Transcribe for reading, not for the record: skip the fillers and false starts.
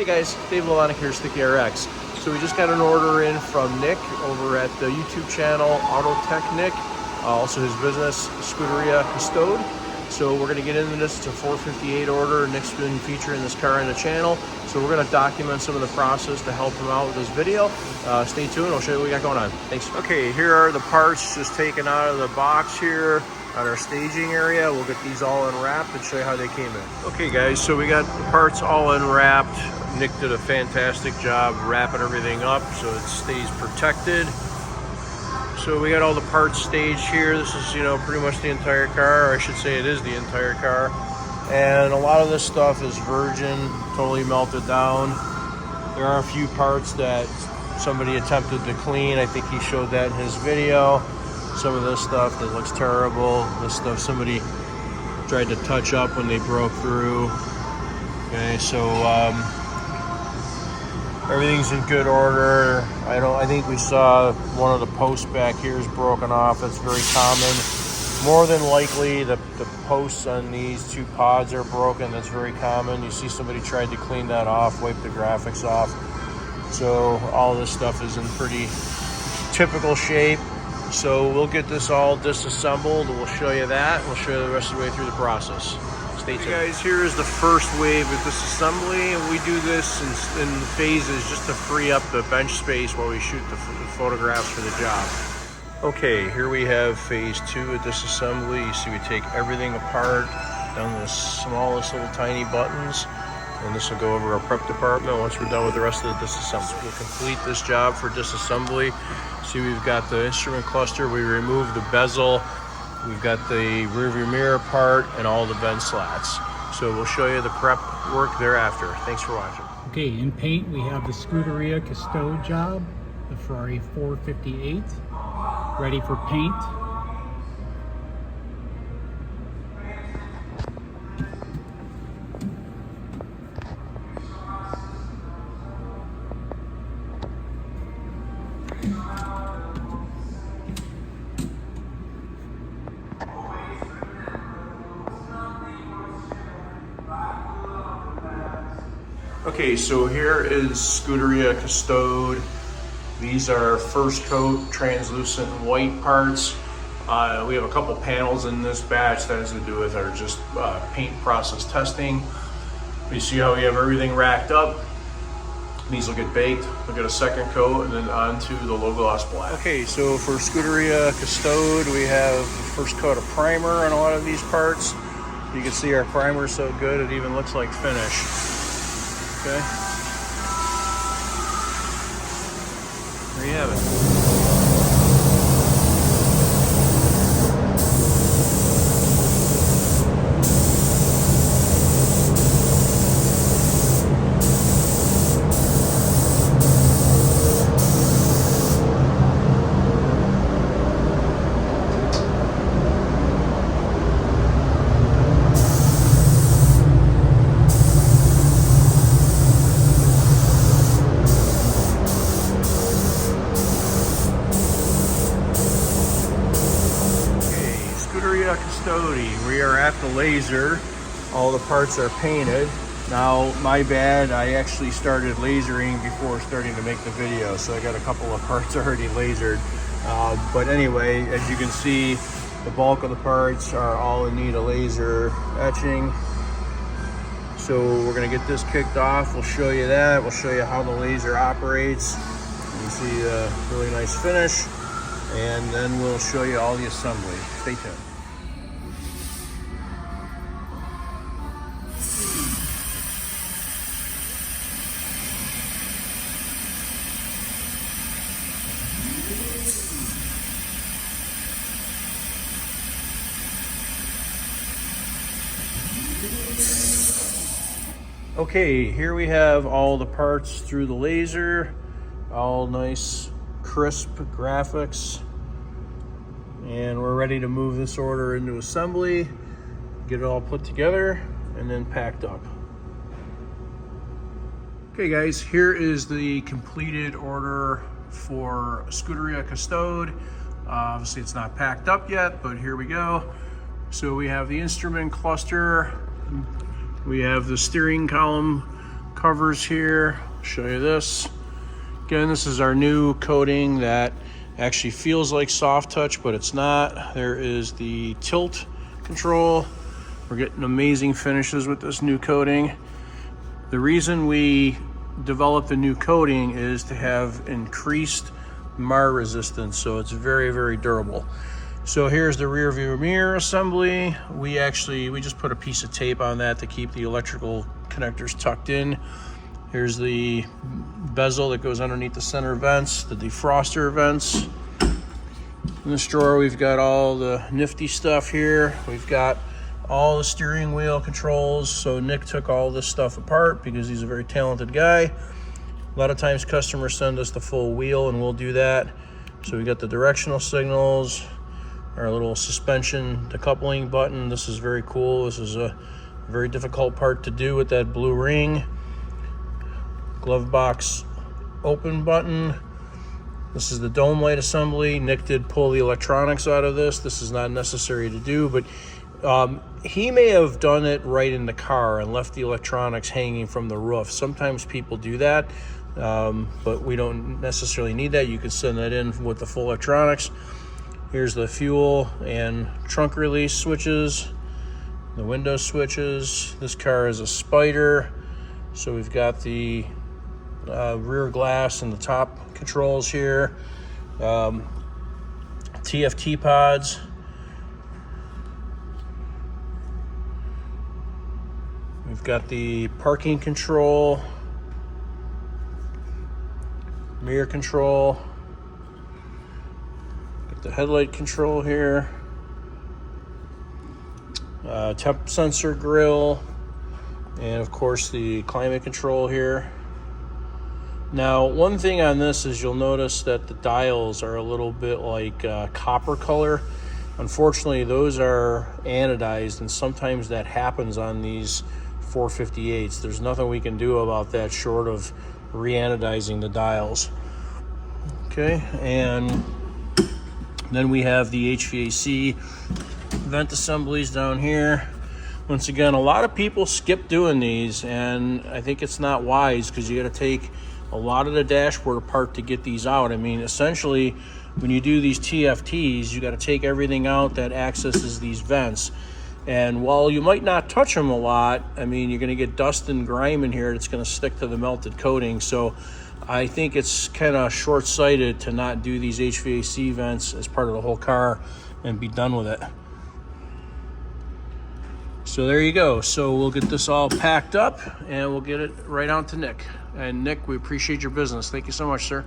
Hey guys, Dave Levonic here, Sticky RX. So we just got an order in from Nick over at the YouTube channel AutoTechNick, also his business Scuderia Custode. So we're going to get into this. It's a 458 order. Nick's been featuring this car on the channel, so we're going to document some of the process to help him out with this video. Stay tuned, I'll show you what we got going on. Thanks. Okay, here are the parts just taken out of the box here at our staging area. We'll get these all unwrapped and show you how they came in. Okay guys, so we got the parts all unwrapped. Nick did a fantastic job wrapping everything up so it stays protected. So we got all the parts staged here. This is, pretty much the entire car, or I should say it is the entire car. And a lot of this stuff is virgin, totally melted down. There are a few parts that somebody attempted to clean. I think he showed that in his video. Some of this stuff that looks terrible. This stuff somebody tried to touch up when they broke through. Okay, so everything's in good order. I think we saw one of the posts back here is broken off. That's very common. More than likely, the posts on these two pods are broken. That's very common. You see somebody tried to clean that off, wipe the graphics off. So all this stuff is in pretty typical shape. So we'll get this all disassembled. We'll show you that. We'll show you the rest of the way through the process. Stay tuned. Hey guys, here is the first wave of disassembly, and we do this in phases just to free up the bench space while we shoot the photographs for the job. Okay, here we have phase 2 of disassembly. You see we take everything apart down to the smallest little tiny buttons, and this will go over our prep department once we're done with the rest of the disassembly. We'll complete this job for disassembly. See, we've got the instrument cluster. We remove the bezel. We've got the rearview mirror part and all the vent slats. So we'll show you the prep work thereafter. Thanks for watching. Okay, in paint we have the Scuderia Custode job, the Ferrari 458, ready for paint. Okay, so here is Scuderia Custode. These are first coat translucent white parts. We have a couple panels in this batch that has to do with our just paint process testing. You see how we have everything racked up. These will get baked. We'll get a second coat and then onto the low gloss black. Okay, so for Scuderia Custode, we have the first coat of primer on a lot of these parts. You can see our primer is so good it even looks like finish. Okay. There you have it. Custode. We are at the laser. All the parts are painted. Now, my bad, I actually started lasering before starting to make the video, so I got a couple of parts already lasered. But anyway, as you can see, the bulk of the parts are all in need of laser etching. So we're gonna get this kicked off. We'll show you that. We'll show you how the laser operates. You see a really nice finish. And then we'll show you all the assembly. Stay tuned. Okay, here we have all the parts through the laser, all nice crisp graphics, and we're ready to move this order into assembly, get it all put together, and then packed up. Okay guys, here is the completed order for Scuderia Custode. Obviously it's not packed up yet, but here we go. So we have the instrument cluster, we have the steering column covers here. I'll show you this. Again, this is our new coating that actually feels like soft touch, but it's not. There is the tilt control. We're getting amazing finishes with this new coating. The reason we developed the new coating is to have increased mar resistance, so it's very, very durable. So here's the rear view mirror assembly. We just put a piece of tape on that to keep the electrical connectors tucked in. Here's the bezel that goes underneath the center vents, the defroster vents. In this drawer, we've got all the nifty stuff here. We've got all the steering wheel controls. So Nick took all this stuff apart because he's a very talented guy. A lot of times customers send us the full wheel and we'll do that. So we got the directional signals, our little suspension decoupling button. This is very cool. This is a very difficult part to do with that blue ring. Glove box open button. This is the dome light assembly. Nick did pull the electronics out of this. This is not necessary to do, but he may have done it right in the car and left the electronics hanging from the roof. Sometimes people do that, but we don't necessarily need that. You can send that in with the full electronics. Here's the fuel and trunk release switches, the window switches. This car is a Spider, so we've got the rear glass and the top controls here. TFT pods. We've got the parking control, mirror control, got the headlight control here, temp sensor grill, and of course the climate control here. Now, one thing on this is you'll notice that the dials are a little bit like copper color. Unfortunately, those are anodized, and sometimes that happens on these 458s. There's nothing we can do about that short of re-anodizing the dials. Okay, and then we have the HVAC vent assemblies down here. Once again, a lot of people skip doing these, and I think it's not wise because you got to take a lot of the dashboard apart to get these out. I mean, essentially, when you do these TFTs, you got to take everything out that accesses these vents. And while you might not touch them a lot, I mean, you're going to get dust and grime in here that's going to stick to the melted coating. So I think it's kind of short-sighted to not do these HVAC vents as part of the whole car and be done with it. So there you go. So we'll get this all packed up and we'll get it right on to Nick. And Nick, we appreciate your business. Thank you so much, sir.